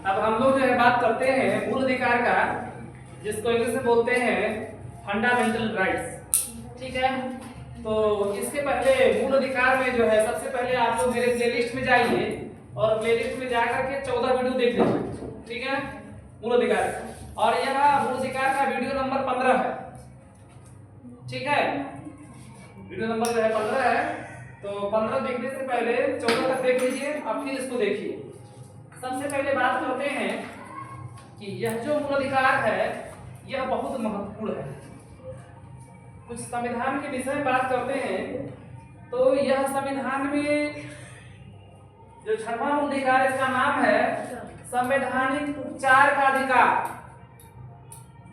अब हम लोग जो है बात करते हैं मूल अधिकार का, जिसको इंग्लिश में बोलते हैं फंडामेंटल राइट्स। ठीक है, तो इसके पहले मूल अधिकार में जो है सबसे पहले आप लोग मेरे प्लेलिस्ट में जाइए और प्लेलिस्ट में जाकर के 14 वीडियो देख लीजिए। ठीक है, मूल अधिकार का, और यहाँ मूल अधिकार का वीडियो नंबर 15 है। ठीक है, वीडियो नंबर जो है 15 है, तो 15 देखने से पहले 14 तक देख लीजिए, अब फिर इसको देखिए। सबसे पहले बात करते हैं कि यह जो मूल अधिकार है यह बहुत महत्वपूर्ण है। कुछ संविधान के विषय में बात करते हैं, तो यह संविधान में जो 6वां मूल अधिकार, इसका नाम है संवैधानिक उपचार का अधिकार।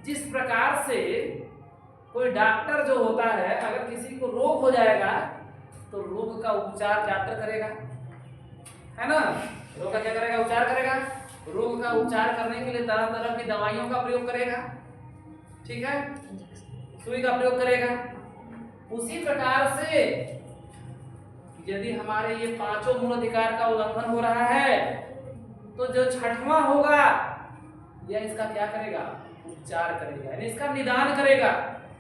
जिस प्रकार से कोई डॉक्टर जो होता है, अगर किसी को रोग हो जाएगा तो रोग का उपचार डॉक्टर करेगा, है ना। रोग का क्या करेगा? उपचार करेगा। रोग का उपचार करने के लिए तरह तरह की दवाइयों का प्रयोग करेगा। ठीक है, सुई का प्रयोग करेगा। उसी प्रकार से यदि हमारे ये 5 मूल अधिकार का उल्लंघन हो रहा है, तो जो 6वां होगा यह इसका क्या करेगा? उपचार करेगा, यानी इसका निदान करेगा।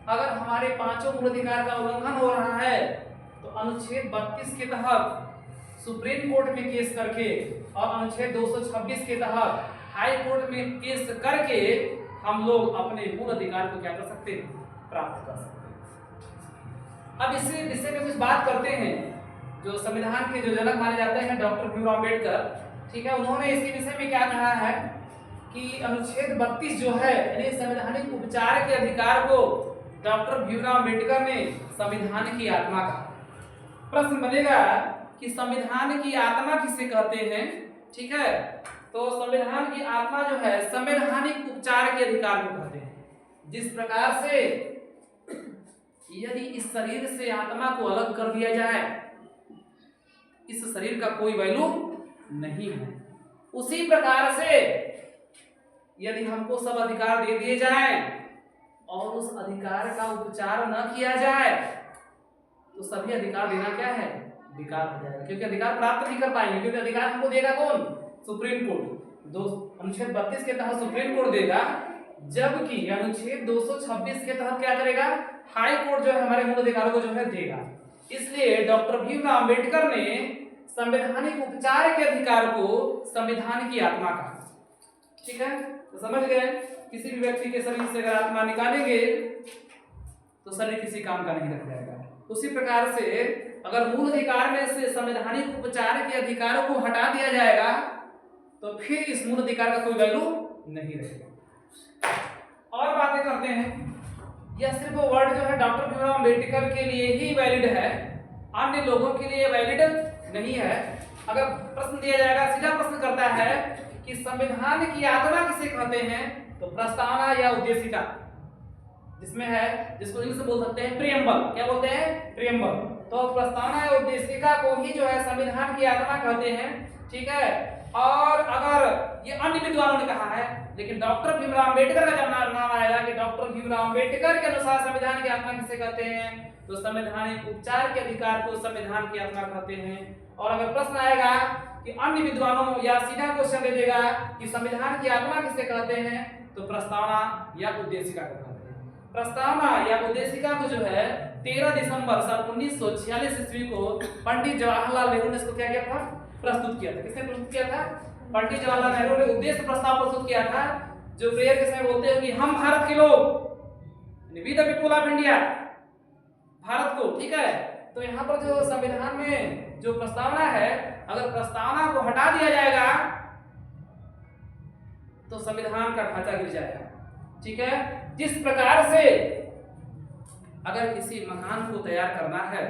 अगर हमारे 5 मूल अधिकार का उल्लंघन हो रहा है तो अनुच्छेद 32 के तहत सुप्रीम कोर्ट में केस करके और अनुच्छेद 226 के तहत हाई कोर्ट में केस करके हम लोग अपने मूल अधिकार को क्या कर सकते हैं? प्राप्त कर सकते हैं। अब इसी विषय में कुछ बात करते हैं। जो संविधान के जो जनक माने जाते हैं डॉक्टर भीमराव अम्बेडकर, ठीक है, उन्होंने इसके विषय में क्या कहा है कि अनुच्छेद 32 जो है, यानी संवैधानिक उपचार के अधिकार को डॉक्टर भीमराव अम्बेडकर ने संविधान की आत्मा कहा। प्रश्न बनेगा कि संविधान की आत्मा किसे कहते हैं? ठीक है, तो संविधान की आत्मा जो है संवैधानिक उपचार के अधिकार को कहते हैं। जिस प्रकार से यदि इस शरीर से आत्मा को अलग कर दिया जाए, इस शरीर का कोई वैल्यू नहीं है। उसी प्रकार से यदि हमको सब अधिकार दे दिए जाएं और उस अधिकार का उपचार न किया जाए तो सभी अधिकार देना क्या है? बेकार हो जाएगा, क्योंकि अधिकार प्राप्त नहीं कर पाएंगे। क्योंकि अधिकार हमको देगा कौन? Supreme court. अनुच्छेद 32 के तहत सुप्रीम कोर्ट देगा, जबकि अनुच्छेद 226 के तहत क्या करेगा? हाई कोर्ट जो है हमारे मूल अधिकारों को जो है देगा। इसलिए डॉक्टर भीमराव अम्बेडकर ने संवैधानिक उपचार के अधिकार को संविधान की आत्मा कहा। ठीक है, तो समझ गए। किसी भी व्यक्ति के शरीर से अगर आत्मा निकालेंगे तो शरीर किसी काम का नहीं रह जाएगा। उसी प्रकार से अगर मूल अधिकार में से संवैधानिक उपचार के अधिकारों को हटा दिया जाएगा तो फिर इस मूल अधिकार का कोई वैल्यू नहीं रहेगा। और बातें करते हैं। यह सिर्फ वर्ड जो है डॉक्टर भीमराव अम्बेडकर के लिए ही वैलिड है, अन्य लोगों के लिए वैलिड नहीं है। अगर प्रश्न दिया जाएगा, सीधा प्रश्न करता है कि संविधान की आत्मा किसे कहते हैं, तो प्रस्तावना या उद्देशिका जिसमें है, जिसको इंग्लिश में बोल सकते हैं प्रीएम्बल। क्या बोलते हैं? प्रीएम्बल। तो प्रस्तावना या उद्देशिका को ही जो है संविधान की आत्मा कहते हैं। ठीक है, और अगर ये अन्य विद्वानों ने कहा है, लेकिन डॉक्टर भीमराव अम्बेडकर का जब नाम आएगा कि डॉक्टर भीमराव अम्बेडकर के अनुसार संविधान की आत्मा किसे कहते हैं, तो संवैधानिक उपचार के अधिकार को संविधान की आत्मा कहते हैं। और अगर प्रश्न आएगा कि अन्य विद्वानों या सीधा क्वेश्चन दे देगा कि संविधान की आत्मा किसे कहते हैं, तो प्रस्तावना या उद्देशिका को कहते हैं। प्रस्तावना या उद्देशिका को जो है 13 दिसंबर सन 1946 ईस्वी को पंडित जवाहरलाल नेहरू ने इसको क्या किया था? प्रस्तुत किया था। किसने प्रस्तुत किया था? पंडित जवाहरलाल नेहरू ने उद्देश्य प्रस्ताव प्रस्तुत किया था, जो प्रेयर के समय बोलते हैं कि हम भारत के लोग, we the people of India, Bharat को। ठीक है, तो यहाँ पर जो संविधान में जो प्रस्तावना है, अगर प्रस्तावना को हटा दिया जाएगा तो संविधान का ढांचा गिर जाएगा। ठीक है, जिस प्रकार से अगर किसी मकान को तैयार करना है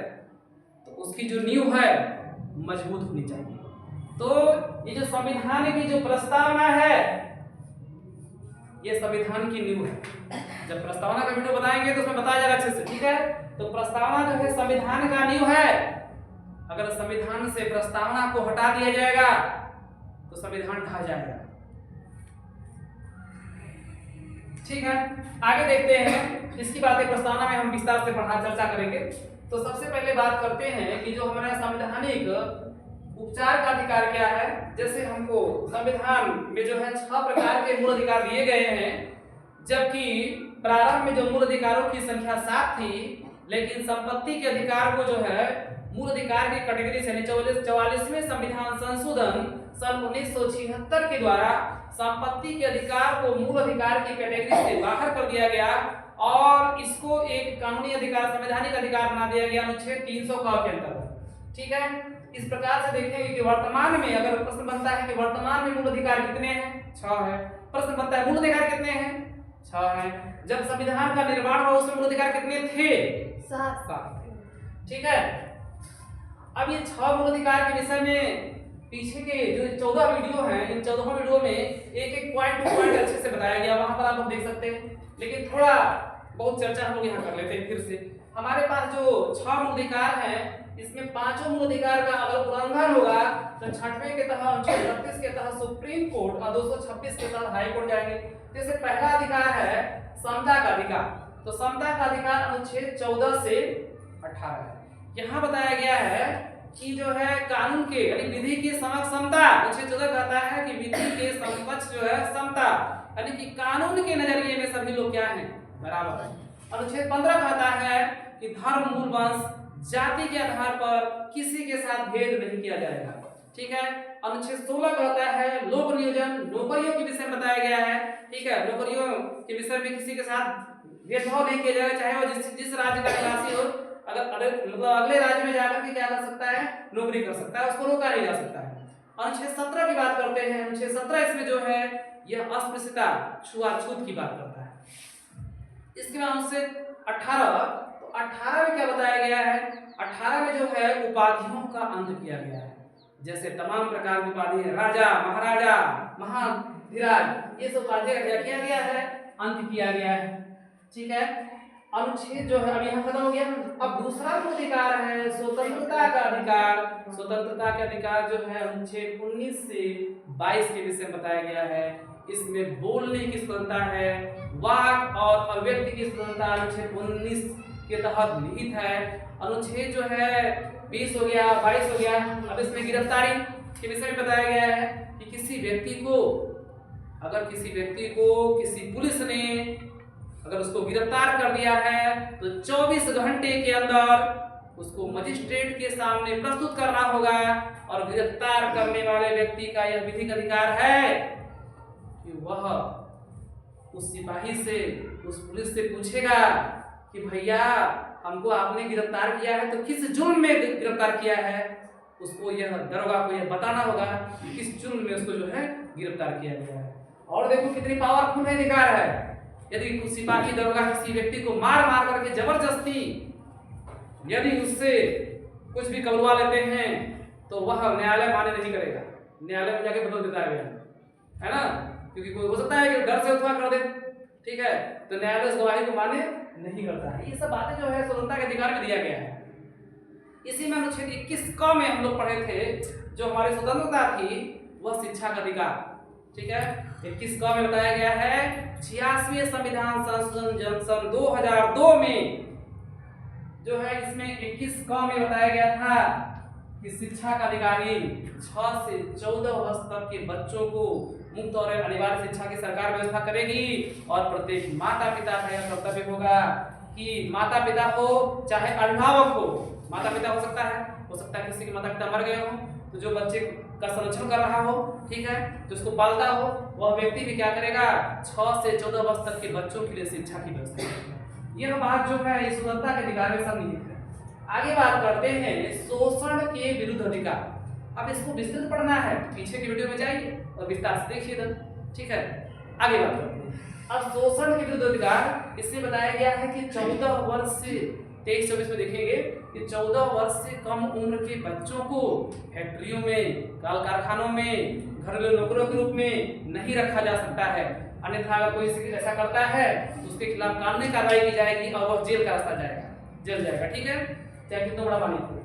तो उसकी जो नींव है मजबूत होनी चाहिए। तो ये जो संविधान की जो प्रस्तावना है, ये संविधान की नींव है। जब प्रस्तावना का वीडियो बताएंगे तो उसमें बताया जाएगा अच्छे से। ठीक है, तो प्रस्तावना जो है संविधान का नींव है। अगर संविधान से प्रस्तावना को हटा दिया जाएगा तो संविधान ढह जाएगा। ठीक है, आगे देखते हैं। इसकी बातें प्रस्तावना में हम विस्तार से चर्चा करेंगे। तो सबसे पहले बात करते हैं कि जो हमारा संवैधानिक उपचार का अधिकार क्या है? जैसे हमको संविधान में जो है 6 प्रकार के मूल अधिकार दिए गए हैं, जबकि प्रारंभ में जो मूल अधिकारों की संख्या 7 थी, लेकिन संपत्ति के अधिकार को जो है मूल अधिकार की कैटेगरी से 44वें संविधान संशोधन सन 1976 के द्वारा संपत्ति के अधिकार को मूल अधिकार की कैटेगरी से बाहर कर दिया गया और इसको एक कानूनी अधिकार, संवैधानिक अधिकार बना दिया गया अनुच्छेद 300 के अंतर्गत। ठीक है, इस प्रकार से देखेंगे कि वर्तमान में अगर प्रश्न बनता है कि वर्तमान में मूल अधिकार कितने हैं? 6 है। प्रश्न बनता है मूल अधिकार कितने हैं? 6 है। जब संविधान का निर्माण हुआ उसमें मूल अधिकार कितने थे? 7 थे। ठीक है, अब ये 6 मूल अधिकार के विषय में पीछे के जो 14 वीडियो हैं, इन 14 वीडियो में एक एक पॉइंट टू पॉइंट अच्छे से बताया गया, वहां पर आप लोग देख सकते हैं। लेकिन थोड़ा बहुत चर्चा हम लोग यहाँ कर लेते हैं फिर से। हमारे पास जो 6 मूल अधिकार हैं, इसमें 5 मूल अधिकार का अगर उल्लंघन होगा तो 6वें के तहत, अनुच्छेद 36 के तहत सुप्रीम कोर्ट और 226 के तहत हाई कोर्ट जाएंगे। जैसे पहला अधिकार है समता का अधिकार, तो समता का अधिकार अनुच्छेद 14 से 18 है। यहाँ बताया गया है कि जो है कानून के यानी विधि के समक्ष समता, अनुच्छेद 14 कहता है कि विधि के समकक्ष जो है समता, यानी कि कानून के नजरिए में सभी लोग क्या हैं? बराबर है। अनुच्छेद 15 कहता है कि धर्म, मूल, वंश, जाति के आधार पर किसी के साथ भेद नहीं किया जाएगा। ठीक है, अनुच्छेद 16 कहता है लोक नियोजन, नौकरियों के विषय में बताया गया है। ठीक है, नौकरियों के विषय में किसी के साथ भेदभाव नहीं किया जाएगा, चाहे वो जिस राज्य का निवासी हो, अगर मतलब अगले राज्य में जाकर के क्या कर सकता है? नौकरी कर सकता है, उसको रोका नहीं जा सकता है। अनुच्छेद 17 की बात करते हैं। अनुच्छेद 17 इसमें जो है यह अस्पृश्यता, छुआछूत की बात करता है। इसके बाद अनुच्छेद 18, तो 18 में क्या बताया गया है? 18 में जो है उपाधियों का अंत किया गया है। जैसे तमाम प्रकार की उपाधि है, राजा, महाराजा, महाधिराज, ये सब उपाधि का क्या किया गया है? अंत किया गया है। ठीक है, अनुच्छेद जो है अभी यहाँ खत्म हो गया। अब दूसरा जो अधिकार है स्वतंत्रता का अधिकार। स्वतंत्रता का अधिकार जो है अनुच्छेद 19 से 22 के विषय में बताया गया है। इसमें बोलने की स्वतंत्रता है, वाक और अभिव्यक्ति की स्वतंत्रता अनुच्छेद 19 के तहत निहित है। अनुच्छेद जो है 20 हो गया, 22 हो गया। अब इसमें गिरफ्तारी के विषय में बताया गया है कि किसी व्यक्ति को, अगर किसी व्यक्ति को किसी पुलिस ने अगर उसको गिरफ्तार कर दिया है तो 24 घंटे के अंदर उसको मजिस्ट्रेट के सामने प्रस्तुत करना होगा। और गिरफ्तार करने वाले व्यक्ति का यह विधिक अधिकार है कि वह उस सिपाही से, उस पुलिस से पूछेगा कि भैया हमको आपने गिरफ्तार किया है तो किस जुर्म में गिरफ्तार किया है। उसको यह दरोगा को यह बताना होगा कि किस जुर्म में उसको जो है गिरफ्तार किया गया है। और देखो कितनी पावरफुल अधिकार है। यदि कुछ सिपाही दरोगा किसी व्यक्ति को मार मार करके जबरदस्ती यदि उससे कुछ भी कबूलवा लेते हैं तो वह न्यायालय मान्य नहीं करेगा, न्यायालय में जाके बदल देता है ना, क्योंकि कोई हो सकता है कि डर से अथवा कर दे। ठीक है, तो न्यायालय उस गवाही को मान्य नहीं करता है। ये सब बातें जो है स्वतंत्रता के अधिकार में दिया गया है। इसी में अनुच्छेद 21 क में हम लोग पढ़े थे, जो हमारी स्वतंत्रता थी वह शिक्षा का अधिकार। ठीक है, 21 क में बताया गया है 86वें संविधान संशोधन सन 2002 में जो है इसमें 21 क में बताया गया था कि शिक्षा का अधिकारी 6 से 14 वर्ष तक के बच्चों को मुफ्त और अनिवार्य शिक्षा की सरकार व्यवस्था करेगी। और प्रत्येक माता पिता का यह कर्तव्य होगा कि माता पिता हो चाहे अभिभावक हो, माता पिता हो सकता है किसी के माता पिता मर गए हो तो जो बच्चे का संरक्षण कर रहा हो, ठीक है, जो उसको पालता हो, वह व्यक्ति भी क्या करेगा? 6 से 14 वर्ष तक के बच्चों के लिए शिक्षा की व्यवस्था करेगा। यह बात जो है इस स्वतंत्रता के अधिकार में सम्मिलित है। आगे बात करते हैं शोषण के विरुद्ध अधिकार। अब इसको विस्तृत पढ़ना है, पीछे की वीडियो में जाइए और विस्तार से देखिए। ठीक है, आगे बात करते हैं। अब शोषण के विरुद्ध अधिकार इसमें बताया गया है कि 14 वर्ष से 23-24 में देखेंगे कि 14 वर्ष से कम उम्र के बच्चों को फैक्ट्रियों में, कल कारखानों में, घरेलू नौकरों के रूप में नहीं रखा जा सकता है। अन्यथा अगर कोई ऐसा करता है तो उसके खिलाफ कानूनी कार्रवाई की जाएगी और वह जेल का रास्ता जाएगा, जेल जाएगा। ठीक है, चाहे कितना बड़ा मालिक हो।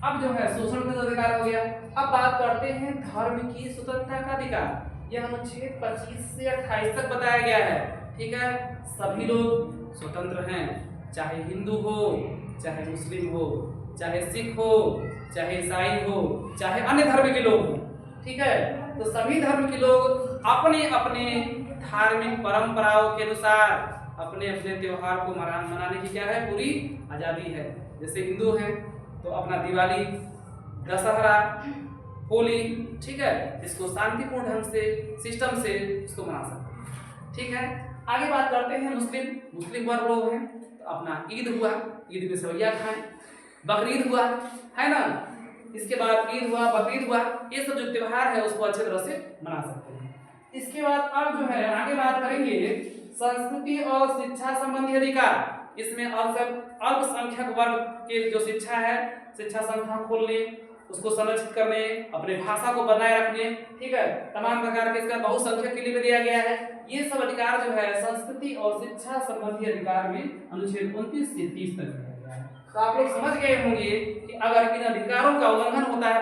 अब जो है शोषण का अधिकार हो गया। अब बात करते हैं धर्म की स्वतंत्रता का अधिकार। यह अनुच्छेद 25 से 28 तक बताया गया है। ठीक है, सभी लोग स्वतंत्र हैं, चाहे हिंदू हो, चाहे मुस्लिम हो, चाहे सिख हो, चाहे ईसाई हो, चाहे अन्य धर्म के लोग हो, ठीक है। तो सभी धर्म के लोग अपने अपने धार्मिक परंपराओं के अनुसार अपने अपने त्योहार को मनाने की क्या है, पूरी आजादी है। जैसे हिंदू हैं तो अपना दिवाली, दशहरा, होली, ठीक है, इसको शांतिपूर्ण ढंग से सिस्टम से इसको मना सकते हैं, ठीक है। आगे बात करते हैं मुस्लिम वर्ग लोग हैं तो अपना ईद हुआ, ईद में सेवैया खाएं, बकरीद हुआ, है ना, इसके बाद ईद हुआ, बकरीद हुआ, ये सब जो त्योहार है उसको अच्छे तरह से मना सकते हैं। इसके बाद अब जो है आगे बात करेंगे संस्कृति और शिक्षा संबंधी अधिकार। इसमें अल्पसंख्यक वर्ग के जो शिक्षा है, शिक्षा संस्थान खोलने, उसको संरक्षित करने, अपने भाषा को बनाए रखने, ठीक है, तमाम प्रकार के इसका बहुसंख्यक के लिए भी दिया गया है। ये सब अधिकार जो है संस्कृति और शिक्षा संबंधी अधिकार में अनुच्छेद 29 से 30 तक दिया गया है। तो आप लोग समझ गए होंगे कि अगर इन अधिकारों का उल्लंघन होता है,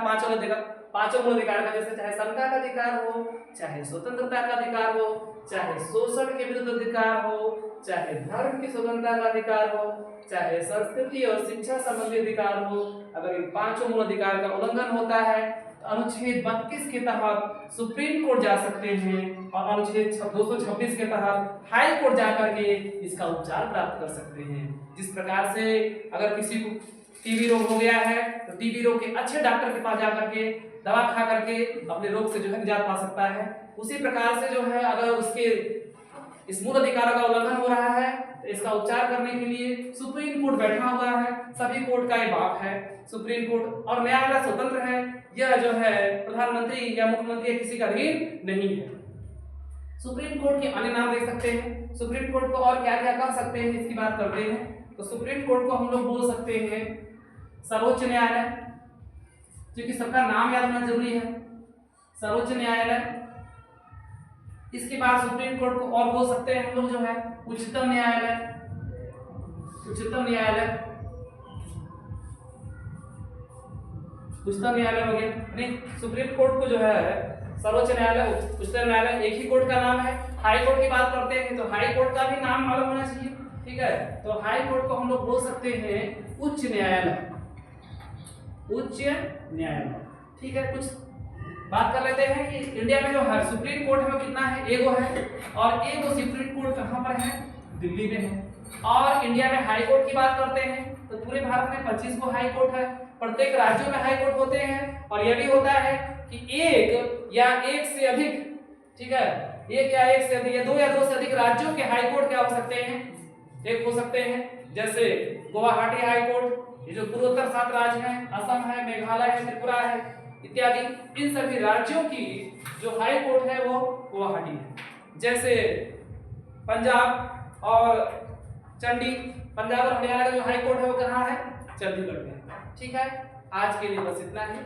पांचों मूल अधिकार का, जैसे चाहे समता का अधिकार हो, चाहे स्वतंत्रता का अधिकार हो, चाहे शोषण के विरुद्ध अधिकार हो, चाहे धर्म की स्वतंत्रता का अधिकार हो, चाहे संस्कृति और शिक्षा संबंधी अधिकार हो, अगर इन पांचों मूल अधिकार का उल्लंघन होता है तो अनुच्छेद 32 के तहत सुप्रीम कोर्ट जा सकते हैं और अनुच्छेद 226 के तहत हाई कोर्ट जाकर के इसका उपचार प्राप्त कर सकते हैं। जिस प्रकार से अगर किसी को टीबी रोग हो गया है तो टीबी रोग के अच्छे डॉक्टर के पास जाकर के दवा खा करके अपने रोग से जो है निजात पा सकता है, उसी प्रकार से जो है अगर उसके इस मूल अधिकारों का उल्लंघन हो रहा है तो इसका उपचार करने के लिए सुप्रीम कोर्ट बैठा हुआ है। सभी कोर्ट का ये बाप है सुप्रीम कोर्ट, और न्यायालय स्वतंत्र है। यह जो है प्रधानमंत्री या मुख्यमंत्री किसी का अधीन नहीं है। सुप्रीम कोर्ट के अन्य नाम देख सकते हैं। सुप्रीम कोर्ट को और क्या क्या कर सकते हैं इसकी बात करते हैं। तो सुप्रीम कोर्ट को हम लोग बोल सकते हैं सर्वोच्च न्यायालय, क्योंकि सबका नाम याद होना जरूरी है, सर्वोच्च न्यायालय। इसके बाद सुप्रीम कोर्ट को और बोल सकते हैं हम लोग जो है उच्चतम न्यायालय, उच्चतम न्यायालय, उच्चतम न्यायालय हो गया। नहीं, सुप्रीम कोर्ट को जो है सर्वोच्च न्यायालय, उच्चतम न्यायालय एक ही कोर्ट का नाम है। हाई कोर्ट की बात करते हैं तो हाई कोर्ट का भी नाम मालूम होना चाहिए, ठीक है। तो हाई कोर्ट को हम लोग बोल सकते हैं उच्च न्यायालय, उच्च न्यायालय, ठीक है। कुछ बात कर लेते हैं कि इंडिया में जो है सुप्रीम कोर्ट है वो कितना है, एगो है, और एगो सुप्रीम कोर्ट कहाँ पर है, दिल्ली में है। और इंडिया में हाई कोर्ट की बात करते हैं तो पूरे भारत में 25 गो हाई कोर्ट है, प्रत्येक राज्यों में हाई कोर्ट होते हैं। और यह भी होता है कि एक या एक से अधिक, ठीक है, एक या एक से अधिक या दो से अधिक राज्यों के हाई कोर्ट क्या हो सकते हैं, एक हो सकते हैं। जैसे गुवाहाटी हाई कोर्ट, ये जो पूर्वोत्तर 7 राज्य हैं, असम है, मेघालय है, त्रिपुरा है इत्यादि, इन सभी राज्यों की जो हाई कोर्ट है वो गुवाहाटी है। जैसे पंजाब और पंजाब और हरियाणा का जो हाई कोर्ट है वो कहाँ है, चंडीगढ़ में, ठीक है। आज के लिए बस इतना ही।